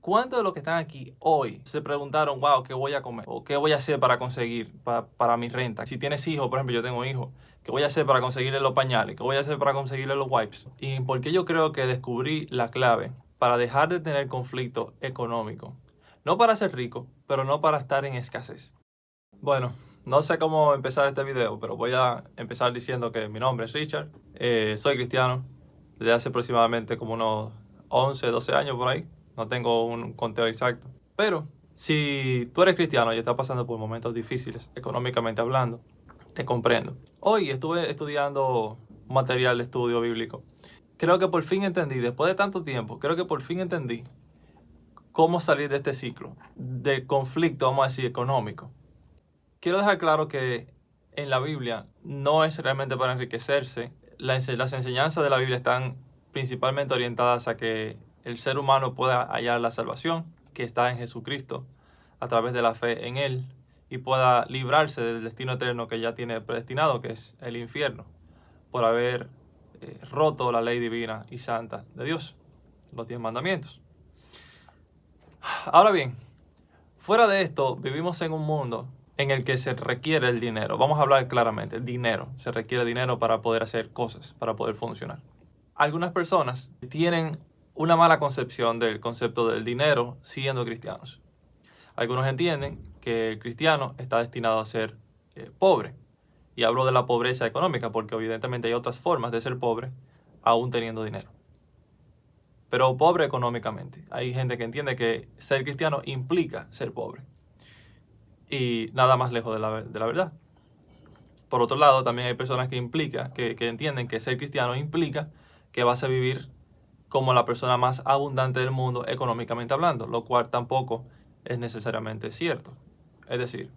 ¿Cuántos de los que están aquí hoy se preguntaron, wow, qué voy a comer? ¿O qué voy a hacer para conseguir para mi renta? Si tienes hijos, por ejemplo, yo tengo hijos, ¿qué voy a hacer para conseguirle los pañales? ¿Qué voy a hacer para conseguirle los wipes? ¿Y por qué yo creo que descubrí la clave para dejar de tener conflicto económico? No para ser rico, pero no para estar en escasez. Bueno, no sé cómo empezar este video, pero voy a empezar diciendo que mi nombre es Richard, soy cristiano desde hace aproximadamente como unos 11, 12 años por ahí. No tengo un conteo exacto. Pero si tú eres cristiano y estás pasando por momentos difíciles, económicamente hablando, te comprendo. Hoy estuve estudiando material de estudio bíblico. Creo que por fin entendí, después de tanto tiempo, creo que por fin entendí cómo salir de este ciclo de conflicto, vamos a decir, económico. Quiero dejar claro que en la Biblia no es realmente para enriquecerse. Las enseñanzas de la Biblia están principalmente orientadas a que el ser humano pueda hallar la salvación que está en Jesucristo a través de la fe en Él y pueda librarse del destino eterno que ya tiene predestinado, que es el infierno, por haber roto la ley divina y santa de Dios, los 10 mandamientos. Ahora bien, fuera de esto, vivimos en un mundo en el que se requiere el dinero. Vamos a hablar claramente, dinero. Se requiere dinero para poder hacer cosas, para poder funcionar. Algunas personas tienen una mala concepción del concepto del dinero siendo cristianos. Algunos entienden que el cristiano está destinado a ser pobre. Y hablo de la pobreza económica porque evidentemente hay otras formas de ser pobre aún teniendo dinero. Pero pobre económicamente. Hay gente que entiende que ser cristiano implica ser pobre. Y nada más lejos de la verdad. Por otro lado, también hay personas que entienden que ser cristiano implica que vas a vivir como la persona más abundante del mundo económicamente hablando, lo cual tampoco es necesariamente cierto. Es decir,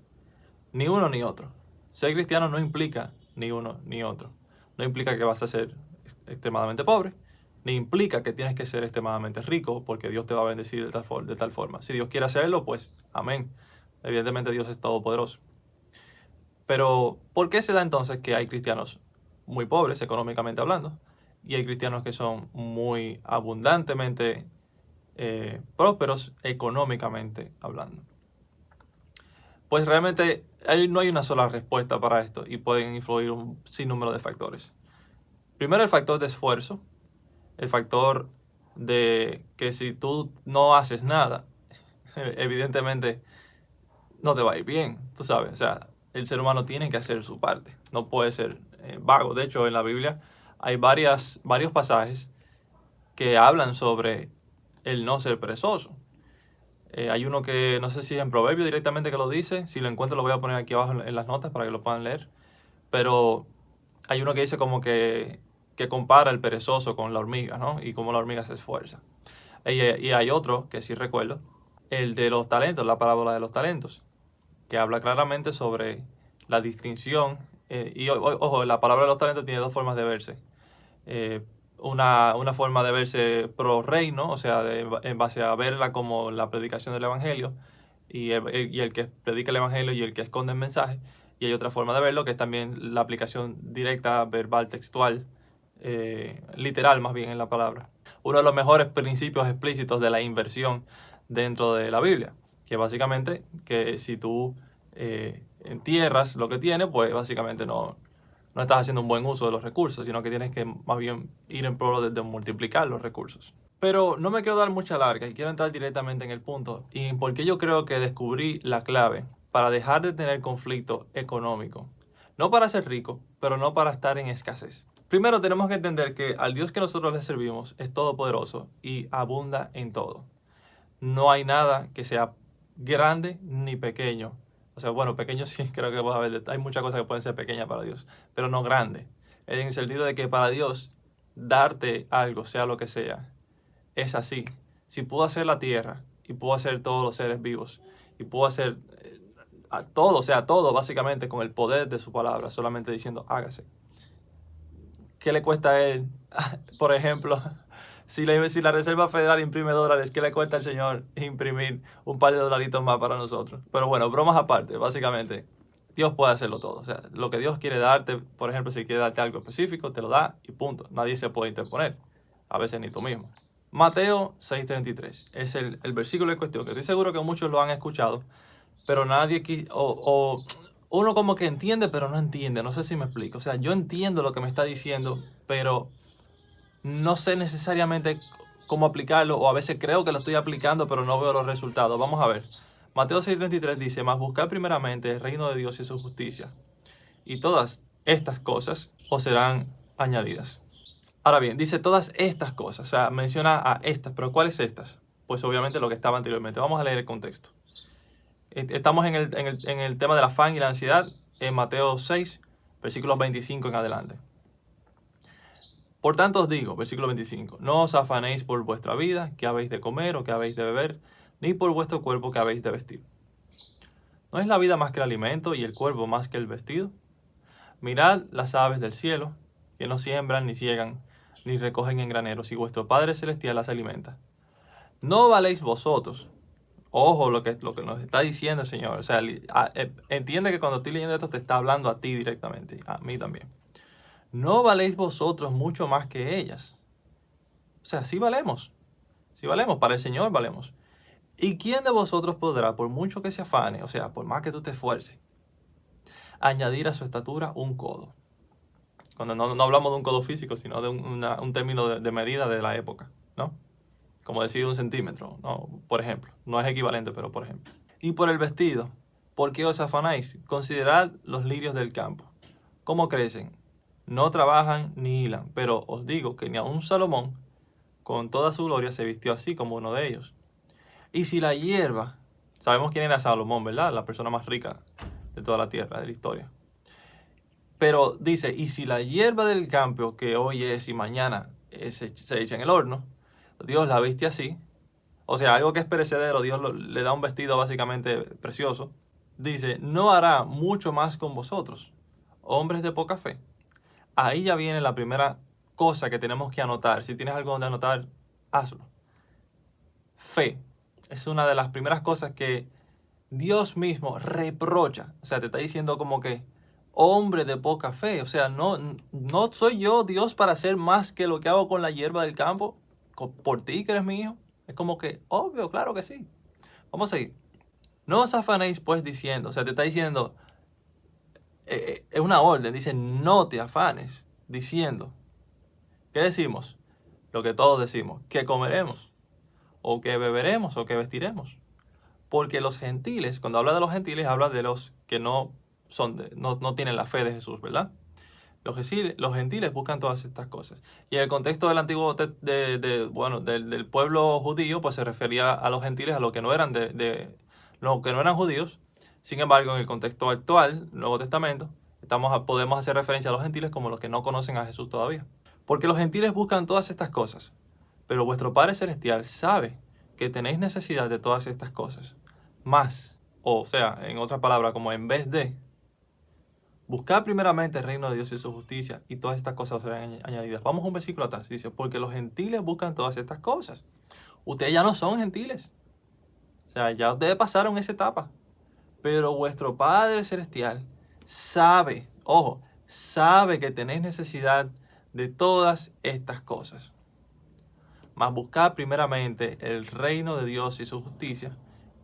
ni uno ni otro. Ser cristiano no implica ni uno ni otro. No implica que vas a ser extremadamente pobre, ni implica que tienes que ser extremadamente rico porque Dios te va a bendecir de tal forma. Si Dios quiere hacerlo, pues amén. Evidentemente Dios es todopoderoso. Pero, ¿por qué se da entonces que hay cristianos muy pobres económicamente hablando y hay cristianos que son muy abundantemente prósperos económicamente hablando? Pues realmente no hay una sola respuesta para esto y pueden influir un sinnúmero de factores. Primero, el factor de esfuerzo, el factor de que si tú no haces nada, evidentemente no te va a ir bien, tú sabes. O sea, el ser humano tiene que hacer su parte, no puede ser vago. De hecho, en la Biblia hay varios pasajes que hablan sobre el no ser perezoso. Hay uno que no sé si es en Proverbios directamente que lo dice. Si lo encuentro lo voy a poner aquí abajo en las notas para que lo puedan leer. Pero hay uno que dice como que compara el perezoso con la hormiga, ¿no? Y cómo la hormiga se esfuerza. Y hay otro que sí recuerdo, el de los talentos, la parábola de los talentos, que habla claramente sobre la distinción. Ojo, la palabra de los talentos tiene dos formas de verse. Eh, una forma de verse pro reino, o sea, en base a verla como la predicación del evangelio, y el que predica el evangelio y el que esconde el mensaje. Y hay otra forma de verlo que es también la aplicación directa, verbal, textual, literal más bien en la palabra. Uno de los mejores principios explícitos de la inversión dentro de la Biblia, que básicamente que si tú entierras lo que tienes, pues básicamente no estás haciendo un buen uso de los recursos, sino que tienes que más bien ir en pro de multiplicar los recursos. Pero no me quiero dar mucha larga y quiero entrar directamente en el punto y porque yo creo que descubrí la clave para dejar de tener conflicto económico. No para ser rico, pero no para estar en escasez. Primero tenemos que entender que al Dios que nosotros le servimos es todopoderoso y abunda en todo. No hay nada que sea grande ni pequeño. O sea, bueno, pequeño sí, creo que vas a ver, hay muchas cosas que pueden ser pequeñas para Dios, pero no grande. En el sentido de que para Dios, darte algo, sea lo que sea, es así. Si pudo hacer la tierra, y pudo hacer todos los seres vivos, y pudo hacer todo, o sea, todo básicamente con el poder de su palabra, solamente diciendo hágase. ¿Qué le cuesta a él? Por ejemplo, si la Reserva Federal imprime dólares, ¿qué le cuesta al señor imprimir un par de dolaritos más para nosotros? Pero bueno, bromas aparte, básicamente, Dios puede hacerlo todo. O sea, lo que Dios quiere darte, por ejemplo, si quiere darte algo específico, te lo da y punto. Nadie se puede interponer. A veces ni tú mismo. Mateo 6:33 es el versículo en cuestión, que estoy seguro que muchos lo han escuchado, pero nadie aquí, uno como que entiende, pero no entiende. No sé si me explico. O sea, yo entiendo lo que me está diciendo, pero no sé necesariamente cómo aplicarlo, o a veces creo que lo estoy aplicando, pero no veo los resultados. Vamos a ver. Mateo 6:33 dice, mas buscad primeramente el reino de Dios y su justicia, y todas estas cosas os serán añadidas. Ahora bien, dice todas estas cosas, o sea, menciona a estas, pero ¿cuáles estas? Pues obviamente lo que estaba anteriormente. Vamos a leer el contexto. Estamos en el tema del afán y la ansiedad en Mateo 6, versículos 25 en adelante. Por tanto os digo, versículo 25, no os afanéis por vuestra vida, qué habéis de comer o qué habéis de beber, ni por vuestro cuerpo, qué habéis de vestir. ¿No es la vida más que el alimento y el cuerpo más que el vestido? Mirad las aves del cielo, que no siembran ni ciegan, ni recogen en graneros, y vuestro Padre Celestial las alimenta. ¿No valéis vosotros? Ojo lo que nos está diciendo el Señor. O sea, entiende que cuando estoy leyendo esto te está hablando a ti directamente, a mí también. ¿No valéis vosotros mucho más que ellas? O sea, sí valemos, para el Señor valemos. ¿Y quién de vosotros podrá, por mucho que se afane, o sea, por más que tú te esfuerces, añadir a su estatura un codo? Cuando no hablamos de un codo físico, sino de un término de medida de la época, ¿no? Como decir 1 centímetro, ¿no? Por ejemplo. No es equivalente, pero por ejemplo. Y por el vestido, ¿por qué os afanáis? Considerad los lirios del campo. ¿Cómo crecen? No trabajan ni hilan, pero os digo que ni aun Salomón, con toda su gloria, se vistió así como uno de ellos. Y si la hierba, sabemos quién era Salomón, ¿verdad? La persona más rica de toda la tierra, de la historia. Pero dice, y si la hierba del campo, que hoy es y mañana se echa en el horno, Dios la viste así, o sea, algo que es perecedero, Dios le da un vestido básicamente precioso, dice, no hará mucho más con vosotros, hombres de poca fe. Ahí ya viene la primera cosa que tenemos que anotar. Si tienes algo donde anotar, hazlo. Fe es una de las primeras cosas que Dios mismo reprocha. O sea, te está diciendo como que, hombre de poca fe. O sea, no soy yo Dios para hacer más que lo que hago con la hierba del campo por ti que eres mi hijo. Es como que, obvio, claro que sí. Vamos a seguir. No os afanéis pues diciendo, o sea, te está diciendo, es una orden, dice no te afanes diciendo. ¿Qué decimos? Lo que todos decimos, ¿qué comeremos? ¿O qué beberemos? ¿O qué vestiremos? Porque los gentiles, cuando habla de los gentiles, habla de los que no tienen la fe de Jesús, ¿verdad? Los gentiles buscan todas estas cosas. Y en el contexto del antiguo, del pueblo judío, pues se refería a los gentiles, a los que no eran que no eran judíos. Sin embargo, en el contexto actual, Nuevo Testamento, podemos hacer referencia a los gentiles como los que no conocen a Jesús todavía. Porque los gentiles buscan todas estas cosas, pero vuestro Padre Celestial sabe que tenéis necesidad de todas estas cosas. Más, o sea, en otras palabras, como en vez de, buscad primeramente el reino de Dios y su justicia, y todas estas cosas os serán añadidas. Vamos a un versículo atrás, dice, porque los gentiles buscan todas estas cosas. Ustedes ya no son gentiles. O sea, ya ustedes pasaron esa etapa. Pero vuestro Padre Celestial sabe, ojo, sabe que tenéis necesidad de todas estas cosas. Mas buscad primeramente el reino de Dios y su justicia,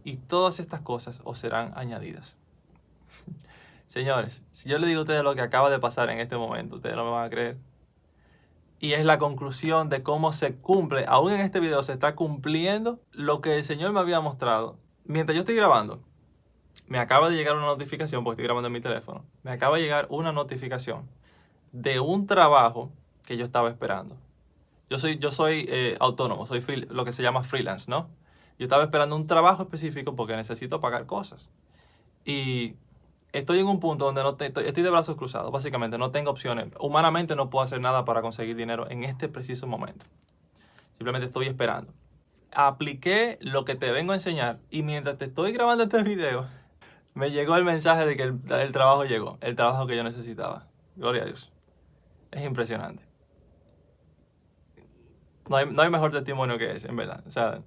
y todas estas cosas os serán añadidas. Señores, si yo les digo a ustedes lo que acaba de pasar en este momento, ustedes no me van a creer. Y es la conclusión de cómo se cumple, aún en este video se está cumpliendo lo que el Señor me había mostrado. Mientras yo estoy grabando, me acaba de llegar una notificación, porque estoy grabando en mi teléfono, me acaba de llegar una notificación de un trabajo que yo estaba esperando. Yo soy autónomo, soy lo que se llama freelance, ¿no? Yo estaba esperando un trabajo específico porque necesito pagar cosas. Y estoy en un punto donde estoy de brazos cruzados, básicamente, no tengo opciones. Humanamente no puedo hacer nada para conseguir dinero en este preciso momento. Simplemente estoy esperando. Apliqué lo que te vengo a enseñar y mientras te estoy grabando este video, me llegó el mensaje de que el trabajo llegó, el trabajo que yo necesitaba. Gloria a Dios. Es impresionante. No hay mejor testimonio que ese, en verdad. O sea,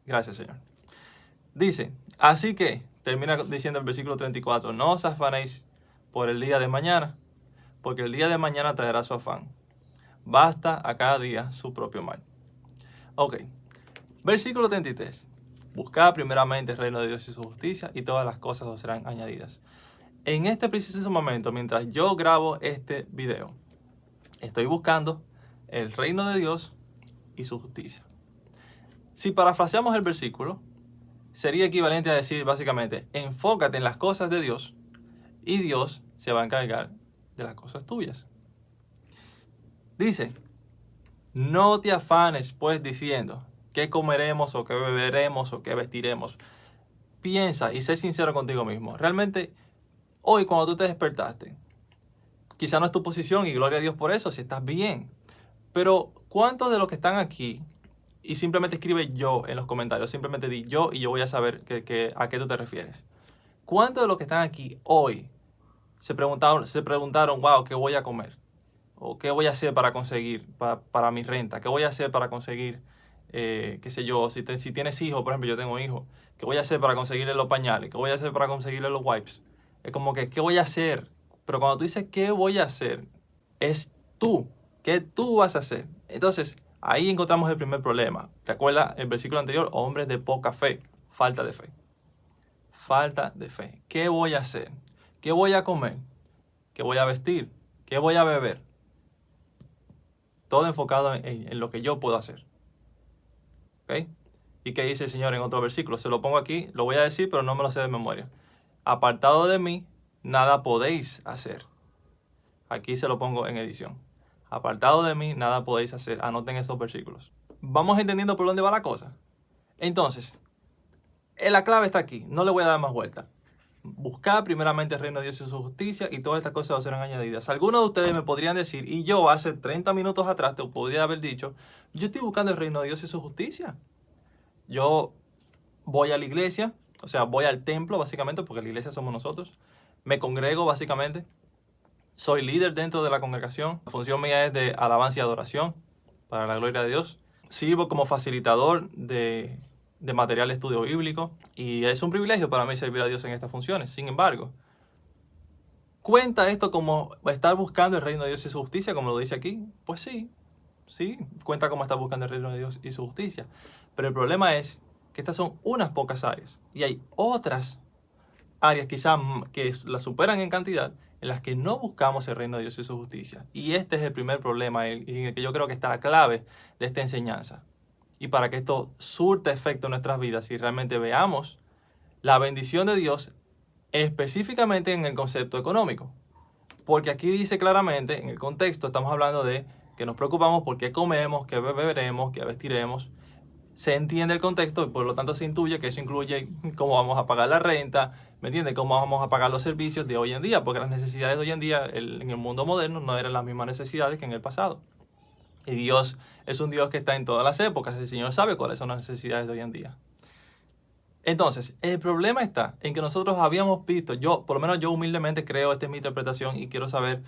gracias, Señor. Dice, así que, termina diciendo el versículo 34, no os afanéis por el día de mañana, porque el día de mañana traerá su afán. Basta a cada día su propio mal. Ok. Versículo 33. Buscad primeramente el reino de Dios y su justicia, y todas las cosas os serán añadidas. En este preciso momento, mientras yo grabo este video, estoy buscando el reino de Dios y su justicia. Si parafraseamos el versículo, sería equivalente a decir básicamente, enfócate en las cosas de Dios y Dios se va a encargar de las cosas tuyas. Dice, no te afanes pues diciendo, ¿qué comeremos o qué beberemos o qué vestiremos? Piensa y sé sincero contigo mismo. Realmente, hoy cuando tú te despertaste, quizá no es tu posición y gloria a Dios por eso, si estás bien. Pero, ¿cuántos de los que están aquí y simplemente escribe yo en los comentarios, simplemente di yo y yo voy a saber a qué tú te refieres? ¿Cuántos de los que están aquí hoy se preguntaron, wow, ¿qué voy a comer? ¿O qué voy a hacer para conseguir, para mi renta? ¿Qué voy a hacer para conseguir, qué sé yo, si tienes hijos, por ejemplo, yo tengo hijos, ¿qué voy a hacer para conseguirle los pañales? ¿Qué voy a hacer para conseguirle los wipes? Es como que, ¿qué voy a hacer? Pero cuando tú dices, ¿qué voy a hacer? Es tú. ¿Qué tú vas a hacer? Entonces, ahí encontramos el primer problema. ¿Te acuerdas el versículo anterior? Hombres de poca fe. Falta de fe. Falta de fe. ¿Qué voy a hacer? ¿Qué voy a comer? ¿Qué voy a vestir? ¿Qué voy a beber? Todo enfocado en lo que yo puedo hacer. ¿Ok? ¿Y qué dice el Señor en otro versículo? Se lo pongo aquí, lo voy a decir, pero no me lo sé de memoria. Apartado de mí, nada podéis hacer. Aquí se lo pongo en edición. Apartado de mí, nada podéis hacer. Anoten estos versículos. Vamos entendiendo por dónde va la cosa. Entonces, la clave está aquí. No le voy a dar más vuelta. Buscad primeramente el reino de Dios y su justicia, y todas estas cosas os serán añadidas. Algunos de ustedes me podrían decir, y yo hace 30 minutos atrás te podría haber dicho, yo estoy buscando el reino de Dios y su justicia. Yo voy a la iglesia, o sea, voy al templo básicamente, porque la iglesia somos nosotros. Me congrego básicamente. Soy líder dentro de la congregación. La función mía es de alabanza y adoración para la gloria de Dios. Sirvo como facilitador de material de estudio bíblico y es un privilegio para mí servir a Dios en estas funciones. Sin embargo, ¿cuenta esto como estar buscando el reino de Dios y su justicia, como lo dice aquí? Pues sí, cuenta como estar buscando el reino de Dios y su justicia. Pero el problema es que estas son unas pocas áreas y hay otras áreas quizás que las superan en cantidad, en las que no buscamos el reino de Dios y su justicia. Y este es el primer problema en el que yo creo que está la clave de esta enseñanza. Y para que esto surta efecto en nuestras vidas y realmente veamos la bendición de Dios específicamente en el concepto económico. Porque aquí dice claramente, en el contexto, estamos hablando de que nos preocupamos por qué comemos, qué beberemos, qué vestiremos. Se entiende el contexto y por lo tanto se intuye que eso incluye cómo vamos a pagar la renta, ¿me entiendes? Cómo vamos a pagar los servicios de hoy en día, porque las necesidades de hoy en día en el mundo moderno no eran las mismas necesidades que en el pasado. Y Dios es un Dios que está en todas las épocas, el Señor sabe cuáles son las necesidades de hoy en día. Entonces, el problema está en que nosotros habíamos visto, por lo menos yo humildemente creo, esta es mi interpretación y quiero saber,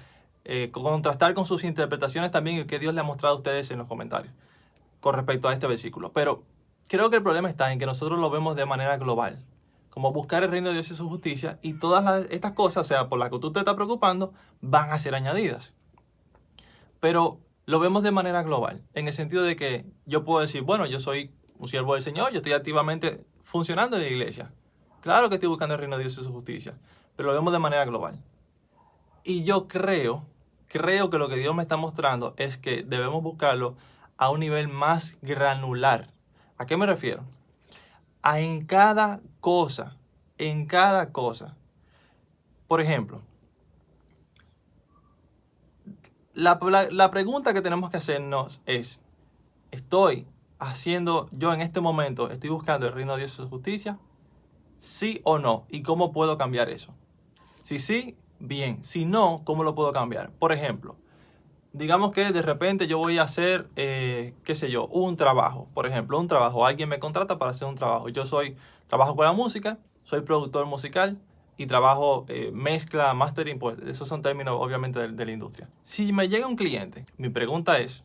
contrastar con sus interpretaciones también y qué Dios le ha mostrado a ustedes en los comentarios con respecto a este versículo. Pero creo que el problema está en que nosotros lo vemos de manera global, como buscar el reino de Dios y su justicia, y todas estas cosas, o sea, por las que tú te estás preocupando, van a ser añadidas. Pero lo vemos de manera global, en el sentido de que yo puedo decir, bueno, yo soy un siervo del Señor, yo estoy activamente funcionando en la iglesia. Claro que estoy buscando el reino de Dios y su justicia, pero lo vemos de manera global. Y yo creo que lo que Dios me está mostrando es que debemos buscarlo a un nivel más granular. ¿A qué me refiero? A en cada cosa, en cada cosa. Por ejemplo, la pregunta que tenemos que hacernos es, ¿estoy haciendo, yo en este momento, estoy buscando el reino de Dios y su justicia? ¿Sí o no? ¿Y cómo puedo cambiar eso? Si sí, bien. Si no, ¿cómo lo puedo cambiar? Por ejemplo, digamos que de repente yo voy a hacer, qué sé yo, un trabajo. Por ejemplo, un trabajo. Alguien me contrata para hacer un trabajo. Trabajo con la música, soy productor musical y trabajo mezcla, mastering, pues esos son términos obviamente de la industria. Si me llega un cliente, mi pregunta es,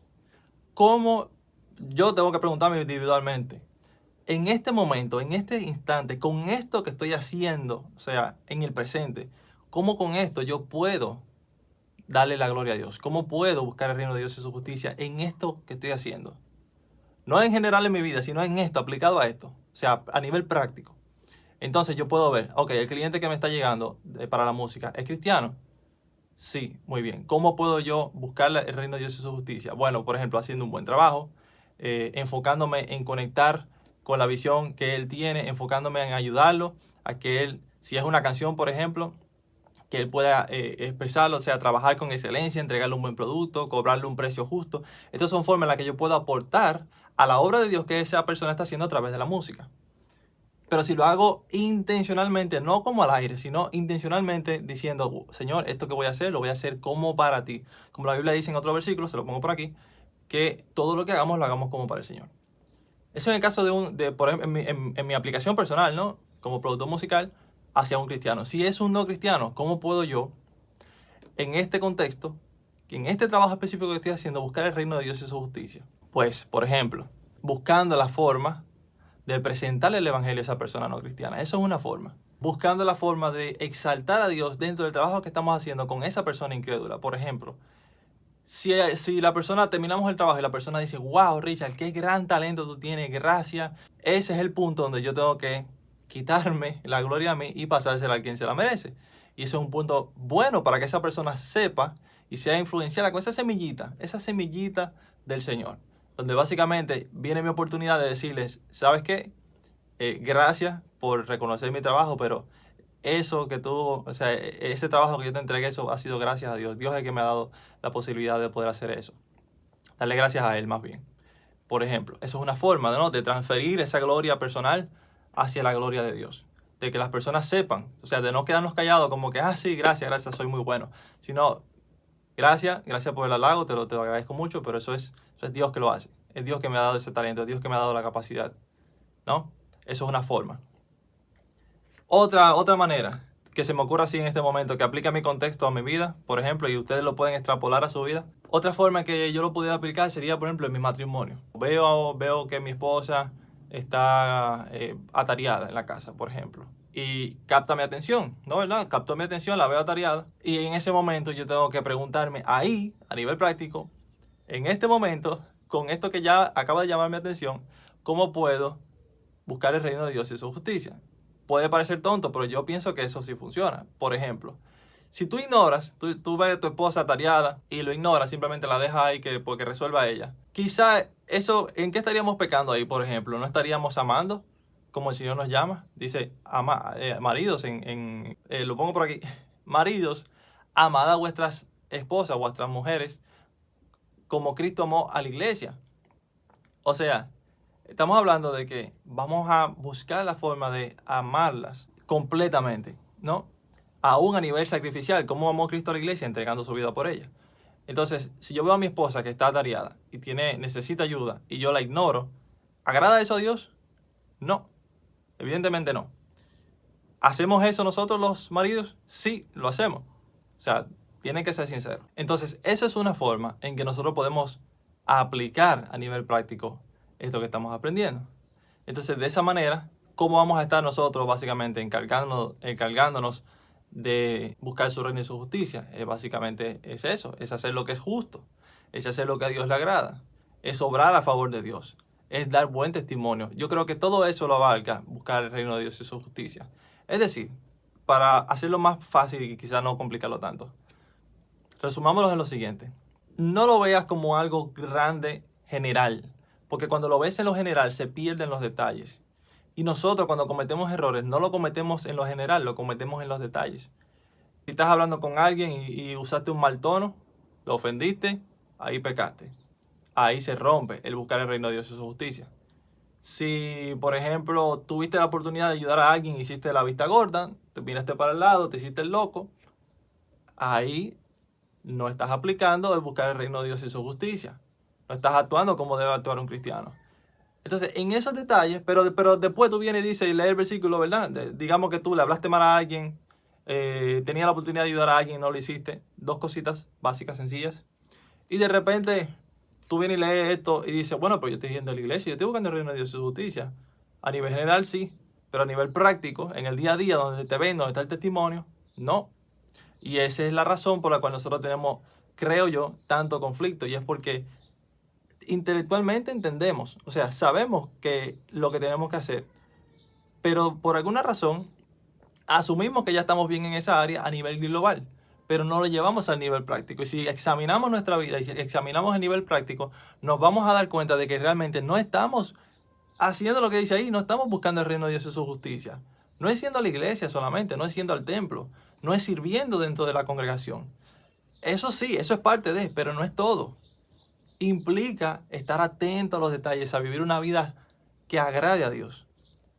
¿cómo yo tengo que preguntarme individualmente? En este momento, en este instante, con esto que estoy haciendo, o sea, en el presente, ¿cómo con esto yo puedo darle la gloria a Dios? ¿Cómo puedo buscar el reino de Dios y su justicia en esto que estoy haciendo? No en general en mi vida, sino en esto, aplicado a esto. O sea, a nivel práctico. Entonces yo puedo ver, ok, el cliente que me está llegando para la música, ¿es cristiano? Sí, muy bien. ¿Cómo puedo yo buscar el reino de Dios y su justicia? Bueno, por ejemplo, haciendo un buen trabajo, enfocándome en conectar con la visión que él tiene, enfocándome en ayudarlo a que él, si es una canción, por ejemplo, que él pueda expresarlo, o sea, trabajar con excelencia, entregarle un buen producto, cobrarle un precio justo. Estas son formas en las que yo puedo aportar a la obra de Dios que esa persona está haciendo a través de la música. Pero si lo hago intencionalmente, no como al aire, sino intencionalmente diciendo, Señor, esto que voy a hacer, lo voy a hacer como para ti. Como la Biblia dice en otro versículo, se lo pongo por aquí, que todo lo que hagamos, lo hagamos como para el Señor. Eso en el caso por ejemplo, en mi aplicación personal, ¿no? Como productor musical, hacia un cristiano. Si es un no cristiano, ¿cómo puedo yo, en este contexto, en este trabajo específico que estoy haciendo, buscar el reino de Dios y su justicia? Pues, por ejemplo, buscando la forma de presentarle el evangelio a esa persona no cristiana. Eso es una forma. Buscando la forma de exaltar a Dios dentro del trabajo que estamos haciendo con esa persona incrédula. Por ejemplo, si la persona, terminamos el trabajo y la persona dice, wow, Richard, qué gran talento tú tienes, gracias. Ese es el punto donde yo tengo que quitarme la gloria a mí y pasársela a quien se la merece. Y eso es un punto bueno para que esa persona sepa y sea influenciada con esa semillita del Señor. Donde básicamente viene mi oportunidad de decirles, ¿sabes qué? Gracias por reconocer mi trabajo, pero eso que tú, o sea, ese trabajo que yo te entregué, eso ha sido gracias a Dios. Dios es el que me ha dado la posibilidad de poder hacer eso. Darle gracias a Él más bien. Por ejemplo, eso es una forma, ¿no?, de transferir esa gloria personal hacia la gloria de Dios. De que las personas sepan, o sea, de no quedarnos callados como que, sí, gracias, soy muy bueno. Sino, gracias por el halago, te lo agradezco mucho, pero eso es Dios que lo hace. Es Dios que me ha dado ese talento, es Dios que me ha dado la capacidad, ¿no? Eso es una forma. Otra manera que se me ocurre así en este momento, que aplica a mi contexto, a mi vida, por ejemplo, y ustedes lo pueden extrapolar a su vida. Otra forma que yo lo pudiera aplicar sería, por ejemplo, en mi matrimonio. Veo que mi esposa está atareada en la casa, por ejemplo, y capta mi atención, ¿no? ¿Verdad? Captó mi atención, la veo atareada, y en ese momento yo tengo que preguntarme ahí, a nivel práctico, en este momento, con esto que ya acaba de llamar mi atención, ¿cómo puedo buscar el reino de Dios y su justicia? Puede parecer tonto, pero yo pienso que eso sí funciona. Por ejemplo, si tú ignoras, tú ves a tu esposa atareada y lo ignoras, simplemente la dejas ahí porque resuelva ella. Quizá eso, ¿en qué estaríamos pecando ahí, por ejemplo? ¿No estaríamos amando como el Señor nos llama? Dice, maridos, lo pongo por aquí. Maridos, amad a vuestras esposas, vuestras mujeres, como Cristo amó a la iglesia. O sea, estamos hablando de que vamos a buscar la forma de amarlas completamente, ¿no? Aún a nivel sacrificial, como amó Cristo a la iglesia entregando su vida por ella. Entonces, si yo veo a mi esposa que está atareada y necesita ayuda y yo la ignoro, ¿agrada eso a Dios? No, evidentemente no. ¿Hacemos eso nosotros los maridos? Sí, lo hacemos. O sea, tienen que ser sinceros. Entonces, eso es una forma en que nosotros podemos aplicar a nivel práctico esto que estamos aprendiendo. Entonces, de esa manera, ¿cómo vamos a estar nosotros básicamente encargándonos de buscar su reino y su justicia? Básicamente es eso, es hacer lo que es justo, es hacer lo que a Dios le agrada, es obrar a favor de Dios, es dar buen testimonio. Yo creo que todo eso lo abarca buscar el reino de Dios y su justicia. Es decir, para hacerlo más fácil y quizás no complicarlo tanto, resumámoslo en lo siguiente. No lo veas como algo grande, general, porque cuando lo ves en lo general se pierden los detalles. Y nosotros cuando cometemos errores no lo cometemos en lo general, lo cometemos en los detalles. Si estás hablando con alguien y usaste un mal tono, lo ofendiste, ahí pecaste. Ahí se rompe el buscar el reino de Dios y su justicia. Si, por ejemplo, tuviste la oportunidad de ayudar a alguien y hiciste la vista gorda, te miraste para el lado, te hiciste el loco, ahí no estás aplicando el buscar el reino de Dios y su justicia. No estás actuando como debe actuar un cristiano. Entonces, en esos detalles, pero después tú vienes y dices y lees el versículo, ¿verdad? Digamos que tú le hablaste mal a alguien, tenías la oportunidad de ayudar a alguien y no lo hiciste. Dos cositas básicas, sencillas. Y de repente tú vienes y lees esto y dices, bueno, pues yo estoy yendo a la iglesia, yo estoy buscando el reino de Dios y su justicia. A nivel general sí, pero a nivel práctico, en el día a día, donde te ven, donde está el testimonio, no. Y esa es la razón por la cual nosotros tenemos, creo yo, tanto conflicto. Y es porque intelectualmente entendemos, o sea, sabemos que lo que tenemos que hacer, pero por alguna razón asumimos que ya estamos bien en esa área a nivel global, pero no lo llevamos al nivel práctico. Y si examinamos nuestra vida y si examinamos el nivel práctico, nos vamos a dar cuenta de que realmente no estamos haciendo lo que dice ahí, no estamos buscando el reino de Dios y su justicia. No es yendo a la iglesia solamente, no es yendo al templo, no es sirviendo dentro de la congregación. Eso sí, eso es parte de, pero no es todo. Implica estar atento a los detalles, a vivir una vida que agrade a Dios.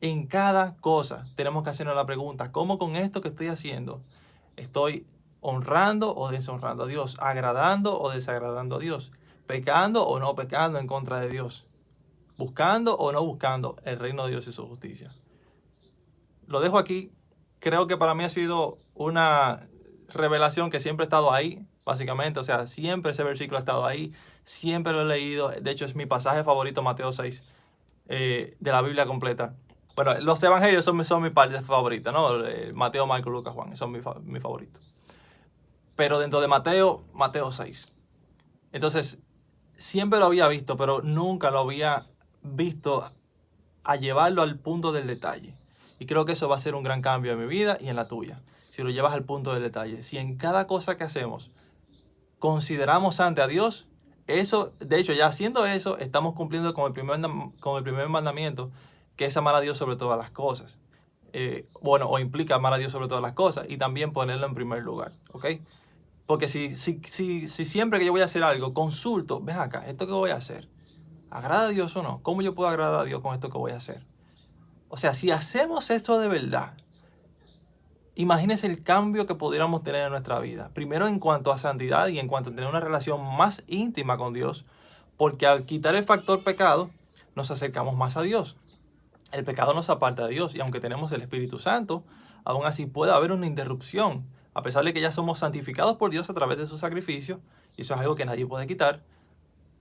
En cada cosa tenemos que hacernos la pregunta, ¿cómo con esto que estoy haciendo estoy honrando o deshonrando a Dios? ¿Agradando o desagradando a Dios? ¿Pecando o no pecando en contra de Dios? ¿Buscando o no buscando el reino de Dios y su justicia? Lo dejo aquí. Creo que para mí ha sido una revelación que siempre ha estado ahí, básicamente. O sea, siempre ese versículo ha estado ahí. Siempre lo he leído. De hecho, es mi pasaje favorito, Mateo 6, de la Biblia completa. Bueno, los evangelios son mi parte favorita, ¿no? Mateo, Marcos, Lucas, Juan, son mi favorito. Pero dentro de Mateo 6. Entonces, siempre lo había visto, pero nunca lo había visto a llevarlo al punto del detalle. Y creo que eso va a ser un gran cambio en mi vida y en la tuya. Si lo llevas al punto del detalle. Si en cada cosa que hacemos consideramos ante a Dios, eso, de hecho, ya haciendo eso, estamos cumpliendo con el primer mandamiento, que es amar a Dios sobre todas las cosas. O implica amar a Dios sobre todas las cosas y también ponerlo en primer lugar, ¿ok? Porque si siempre que yo voy a hacer algo, consulto, ven acá, ¿esto que voy a hacer agrada a Dios o no? ¿Cómo yo puedo agradar a Dios con esto que voy a hacer? O sea, si hacemos esto de verdad, imagínense el cambio que pudiéramos tener en nuestra vida. Primero en cuanto a santidad y en cuanto a tener una relación más íntima con Dios, porque al quitar el factor pecado, nos acercamos más a Dios. El pecado nos aparta de Dios y aunque tenemos el Espíritu Santo, aún así puede haber una interrupción. A pesar de que ya somos santificados por Dios a través de su sacrificio, y eso es algo que nadie puede quitar,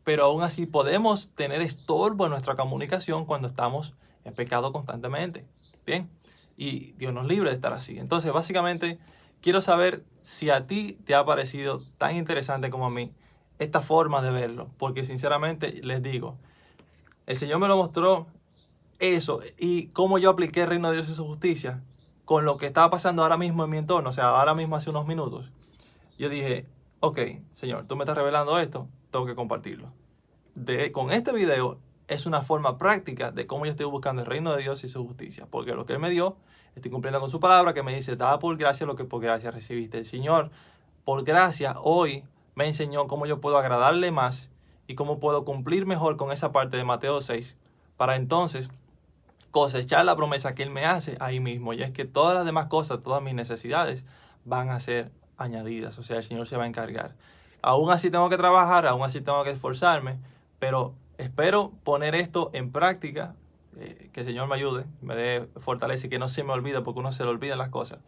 pero aún así podemos tener estorbo en nuestra comunicación cuando estamos en pecado constantemente. Bien, y Dios nos libre de estar así. Entonces, básicamente, quiero saber si a ti te ha parecido tan interesante como a mí esta forma de verlo, porque sinceramente les digo, el Señor me lo mostró eso y cómo yo apliqué el reino de Dios y su justicia con lo que estaba pasando ahora mismo en mi entorno, o sea, ahora mismo hace unos minutos. Yo dije, ok, Señor, tú me estás revelando esto, tengo que compartirlo. Con este video es una forma práctica de cómo yo estoy buscando el reino de Dios y su justicia, porque lo que Él me dio, estoy cumpliendo con su palabra que me dice, da por gracia lo que por gracia recibiste. El Señor, por gracia, hoy me enseñó cómo yo puedo agradarle más y cómo puedo cumplir mejor con esa parte de Mateo 6, para entonces cosechar la promesa que Él me hace ahí mismo, y es que todas las demás cosas, todas mis necesidades van a ser añadidas, o sea, el Señor se va a encargar. Aún así tengo que trabajar, aún así tengo que esforzarme, pero espero poner esto en práctica, que el Señor me ayude, me dé fortaleza y que no se me olvide, porque uno se le olvidan las cosas.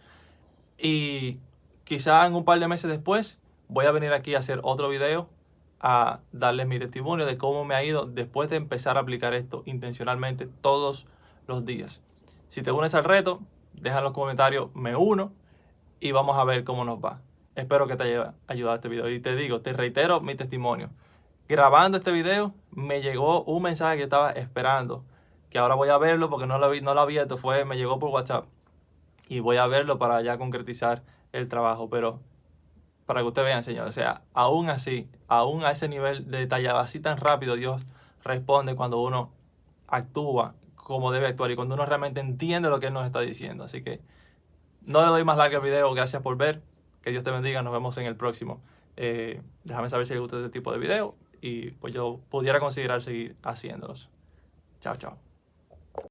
Y quizá en un par de meses después voy a venir aquí a hacer otro video a darles mi testimonio de cómo me ha ido después de empezar a aplicar esto intencionalmente todos los días. Si te unes al reto, deja en los comentarios, me uno y vamos a ver cómo nos va. Espero que te haya ayudado este video. Y te digo, te reitero mi testimonio. Grabando este video, me llegó un mensaje que yo estaba esperando, que ahora voy a verlo porque no lo había abierto, me llegó por WhatsApp. Y voy a verlo para ya concretizar el trabajo. Pero para que ustedes vean, Señor, o sea, aún así, aún a ese nivel de detalle, así tan rápido, Dios responde cuando uno actúa como debe actuar y cuando uno realmente entiende lo que Él nos está diciendo. Así que no le doy más largo al video. Gracias por ver. Que Dios te bendiga. Nos vemos en el próximo. Déjame saber si te gusta este tipo de video y pues yo pudiera considerar seguir haciéndolos. Chao, chao.